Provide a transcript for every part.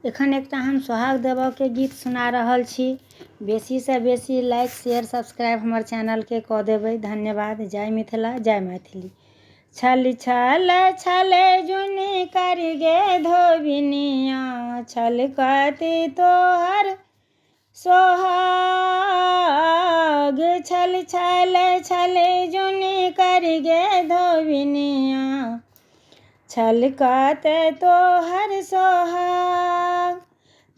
एखन एकटा हम सोहाग देवऽ के गीत सुना रहल छी। बेसी से बेसी लाइक शेयर सब्सक्राइब हमर चैनल के कऽ देबै। धन्यवाद। जय मिथिला, जय मैथिली। छल छल छल जुनी कर गे धोबिनिया, छलकती तोहर सोहाग। छल छल छल जुनी कर गे धोबिनिया, छलकत तोहर सोहाग।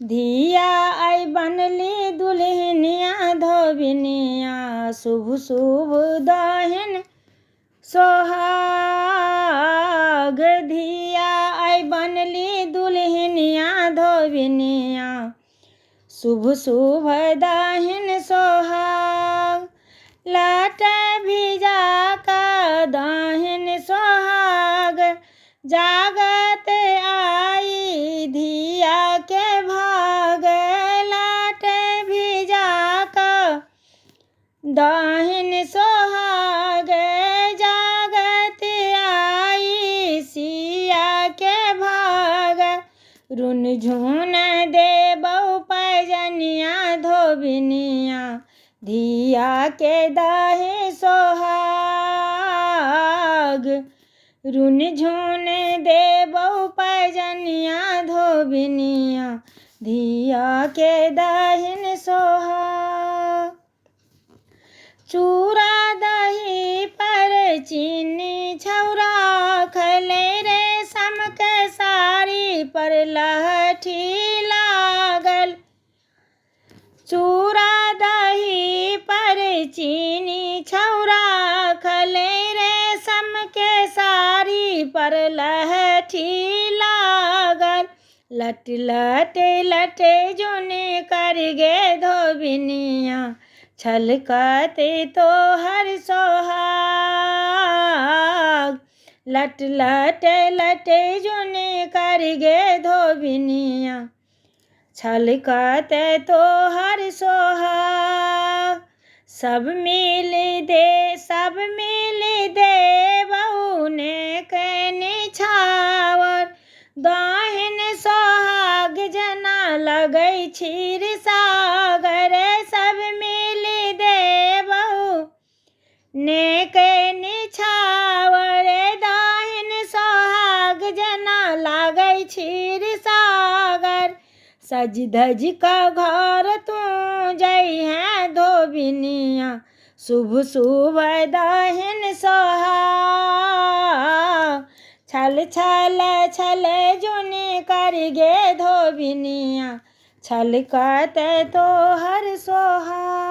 धिया आई बनली दुल्हनिया धोबिनिया, शुभ शुभ दहिन सोहाग। धिया आई बनली दुल्हनिया धोबिनिया, शुभ शुभ दहिन सोहाग। लाट भिजा का दहिन सोहाग, जागत आई धिया के भाग। लाट भिजा का दहिन सोहाग, जागत आई सिया के भाग। रुन झुन देबौ पैजनिया धोबिनिया, धिया के दहि सोहाग। रुन झुन देबौ पैजनिया धोबिनिया, धिया के दहिन सोहाग। चूड़ा दही पर चीनी छौरा खले, रेशम के साड़ी पर लहठी लागल। चूड़ा दही पर चीनी छौरा खले, रेशम के साड़ी पर लहठी लागल। लट लट लट जुनी कर गे धोबिनिया, छलकते तोहर सोहाग। लट लट लट जुनी कर गे धोबिनिया, छलकते तोहर सोहाग। सब मिल दे बहुने के निछावर, दहिन सोहाग जना लगै क्षीर सागर। सब मिल दे बहुने के निछावर, दहिन सोहाग जना लागै क्षीर सागर। सज धज का घर तू जइहे धोबिनिया, शुभ शुभ दहिन सोहाग। छल छल छल जुनी कर गे धोबिनिया, छलकत तोहर सोहाग।